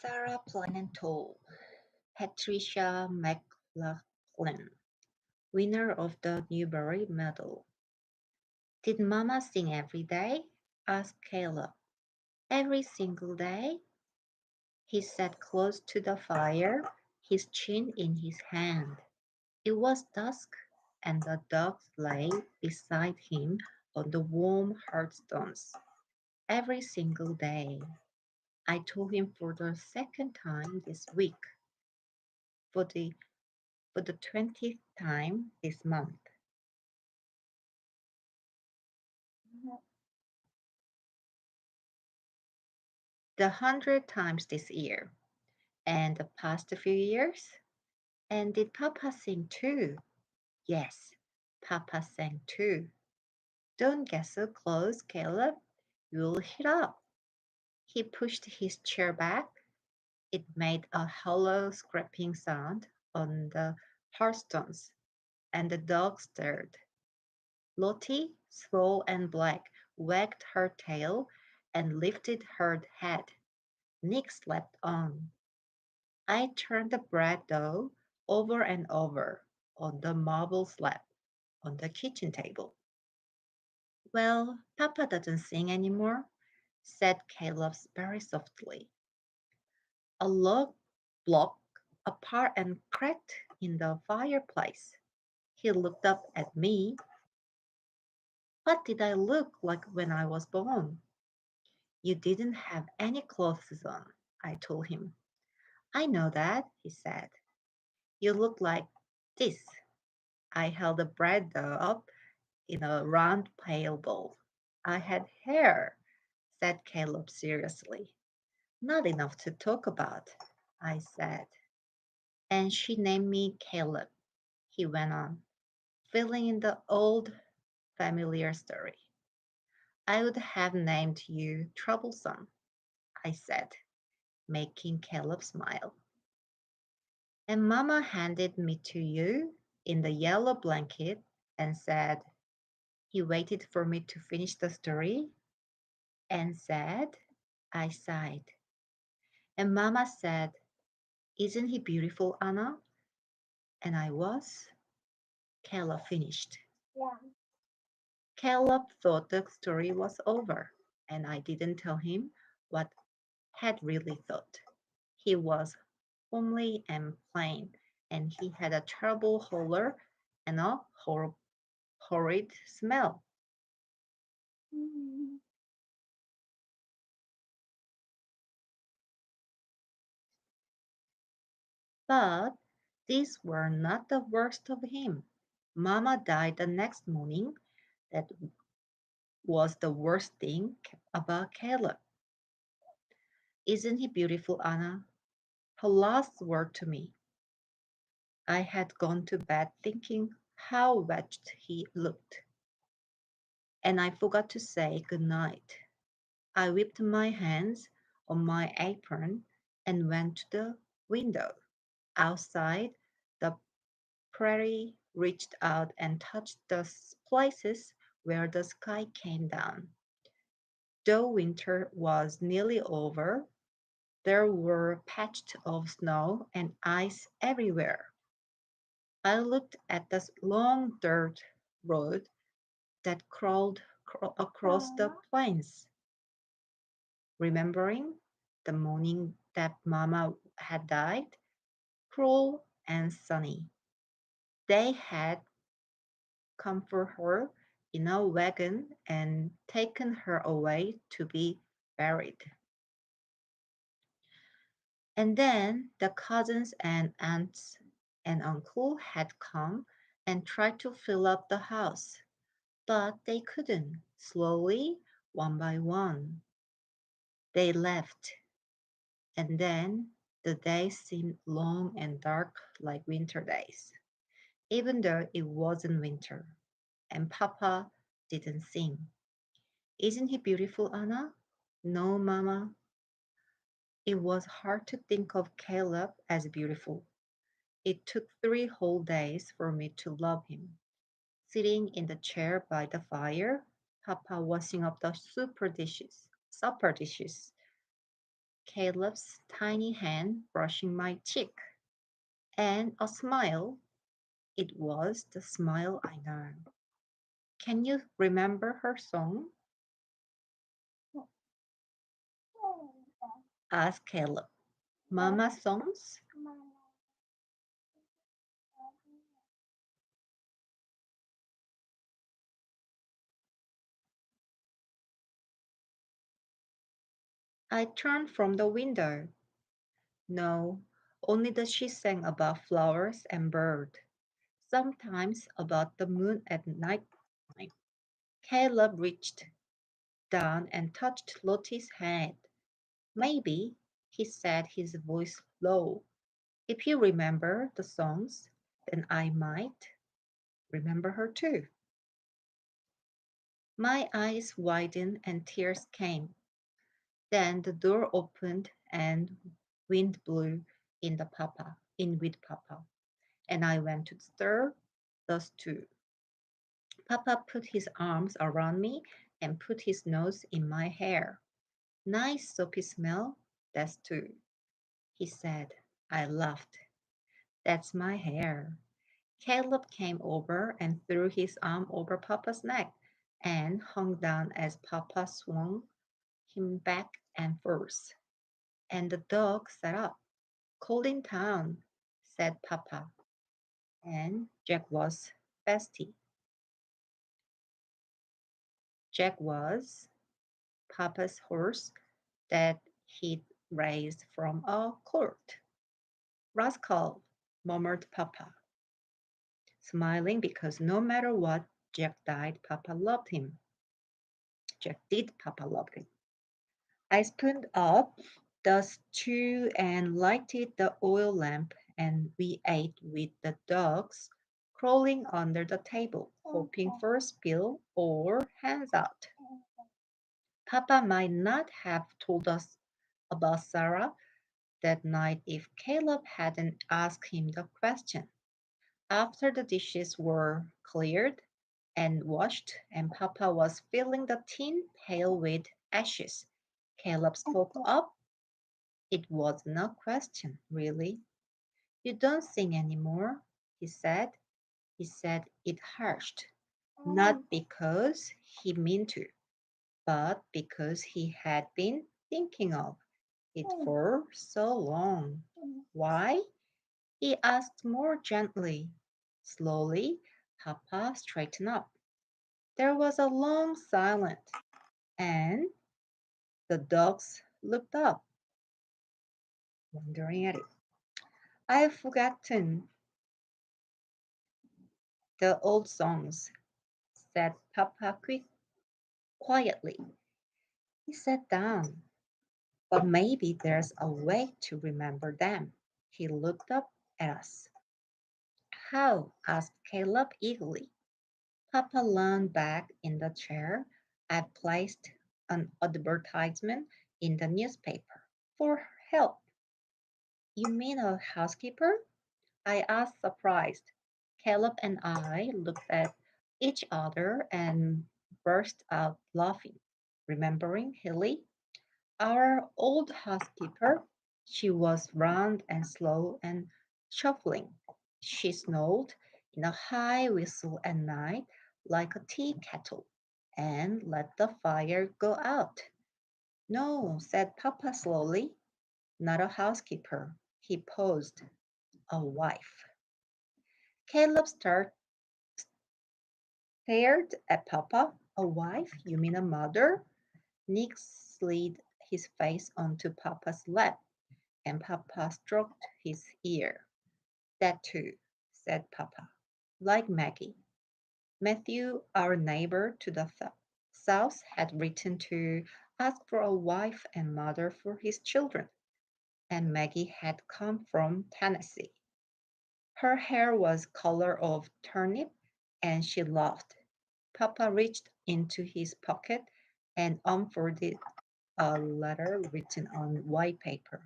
Sarah Plain and Tall, Patricia McLaughlin, winner of the Newbery Medal. Did Mama sing every day? Asked Caleb. Every single day? He sat close to the fire, his chin in his hand. It was dusk, and the dogs lay beside him on the warm hearthstones. Every single day. I told him for the second time this week, for the for the 20th time this month. The 100th times this year. And the past few years? And did Papa sing too? Yes, Papa sang too. Don't get so close, Caleb. You'll hit up. He pushed his chair back. It made a hollow scraping sound on the hearthstones, and the dog stirred. Lottie, small and black, wagged her tail and lifted her head. Nick slept on. I turned the bread dough over and over on the marble slab on the kitchen table. Well, Papa doesn't sing anymore, said Caleb very softly. A log block apart and cracked in the fireplace. He looked up at me. What did I look like when I was born? You didn't have any clothes on, I told him. I know that, he said. You look like this. I held the bread dough up in a round pale bowl. I had hair, said Caleb seriously. Not enough to talk about, I said. And she named me Caleb, he went on, filling in the old familiar story. I would have named you Troublesome, I said, making Caleb smile. And Mama handed me to you in the yellow blanket and said, he waited for me to finish the story and said, I sighed. And Mama said, isn't he beautiful, Anna? And I was. Caleb finished. Caleb thought the story was over, and I didn't tell him what had really thought. He was homely and plain, and he had a terrible holler and a horrid smell. But these were not the worst of him. Mama died the next morning. That was the worst thing about Caleb. Isn't he beautiful, Anna? Her last word to me. I had gone to bed thinking how wretched he looked, and I forgot to say good night. I whipped my hands on my apron and went to the window. Outside, the prairie reached out and touched the places where the sky came down. Though winter was nearly over, there were patches of snow and ice everywhere. I looked at the long dirt road that crawled across the plains, remembering the morning that Mama had died, cruel and sunny. They had come for her in a wagon and taken her away to be buried. And then the cousins and aunts and uncle had come and tried to fill up the house, but they couldn't. Slowly, one by one, they left, and then the days seemed long and dark like winter days, even though it wasn't winter, and Papa didn't sing. Isn't he beautiful, Anna? No, Mama. It was hard to think of Caleb as beautiful. It took 3 whole days for me to love him. Sitting in the chair by the fire, Papa washing up the supper dishes, Caleb's tiny hand brushing my cheek, and a smile. It was the smile I know. Can you remember her song? Asked Caleb. Mama songs? I turned from the window. No, only that she sang about flowers and birds, sometimes about the moon at night time. Caleb reached down and touched Lottie's head. Maybe, he said, his voice low, if you remember the songs, then I might remember her too. My eyes widened and tears came. Then the door opened and wind blew in with Papa, and I went to stir the stew. Papa put his arms around me and put his nose in my hair. Nice soapy smell, that's too, he said. I laughed. That's my hair. Caleb came over and threw his arm over Papa's neck and hung down as Papa swung him back and forth. And the dog sat up. Cold in town, said Papa. And Jack was bestie. Jack was Papa's horse that he'd raised from a colt. Rascal, murmured Papa, smiling because no matter what Jack died, Papa loved him. Jack did, Papa loved him. I spooned up the stew and lighted the oil lamp, and we ate with the dogs crawling under the table, hoping for a spill or hands out. Papa might not have told us about Sarah that night if Caleb hadn't asked him the question. After the dishes were cleared and washed, and Papa was filling the tin pail with ashes, Caleb spoke up. It wasn't a question, really. You don't sing anymore, he said. He said it hushed, not because he meant to, but because he had been thinking of it for so long. Why? He asked more gently. Slowly, Papa straightened up. There was a long silence, and the dogs looked up, wondering at it. I've forgotten the old songs, said Papa quietly. He sat down. But maybe there's a way to remember them. He looked up at us. How? Asked Caleb eagerly. Papa leaned back in the chair. I placed an advertisement in the newspaper for help. You mean a housekeeper? I asked, surprised. Caleb and I looked at each other and burst out laughing, remembering Hilly, our old housekeeper. She was round and slow and shuffling. She snowed in a high whistle at night like a tea kettle and let the fire go out. No, said Papa slowly, not a housekeeper. He paused. A wife. Caleb stared at Papa. A wife? You mean a mother? Nick slid his face onto Papa's lap, and Papa stroked his ear. That too, said Papa, like Maggie. Matthew, our neighbor to the south, had written to ask for a wife and mother for his children, and Maggie had come from Tennessee. Her hair was color of turnip, and she laughed. Papa reached into his pocket and unfolded a letter written on white paper.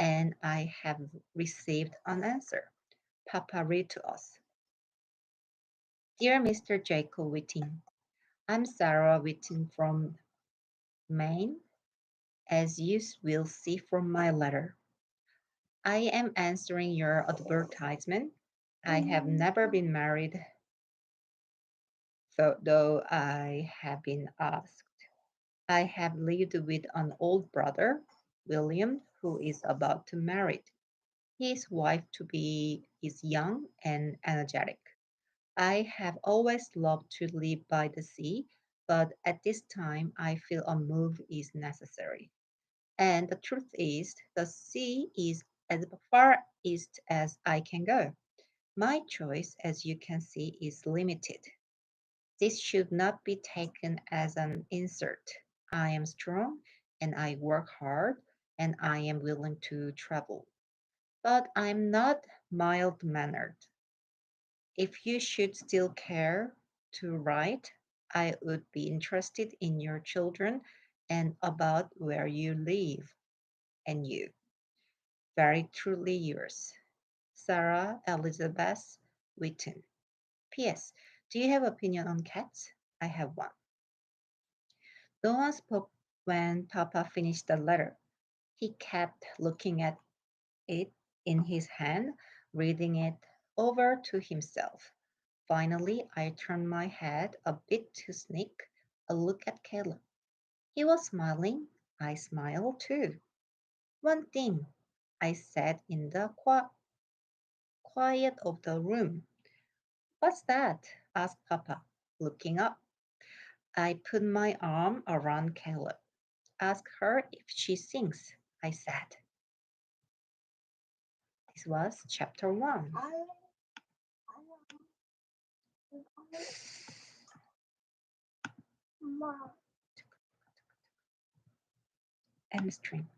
And I have received an answer. Papa read to us. Dear Mr. Jacob Whiting, I'm Sarah Whiting from Maine. As you will see from my letter, I am answering your advertisement. I have never been married, though I have been asked. I have lived with an old brother, William, who is about to marry. His wife to be is young and energetic. I have always loved to live by the sea, but at this time I feel a move is necessary. And the truth is, the sea is as far east as I can go. My choice, as you can see, is limited. This should not be taken as an insult. I am strong and I work hard and I am willing to travel. But I'm not mild mannered. If you should still care to write, I would be interested in your children and about where you live and you. Very truly yours, Sarah Elizabeth Witten. P.S. Do you have opinion on cats? I have one. No one spoke when Papa finished the letter. He kept looking at it in his hand, reading it over to himself. Finally, I turned my head a bit to sneak a look at Caleb. He was smiling. I smiled too. One thing, I said in the quiet of the room. What's that? Asked Papa, looking up. I put my arm around Caleb. Ask her if she sings, I said. This was chapter 1. End stream.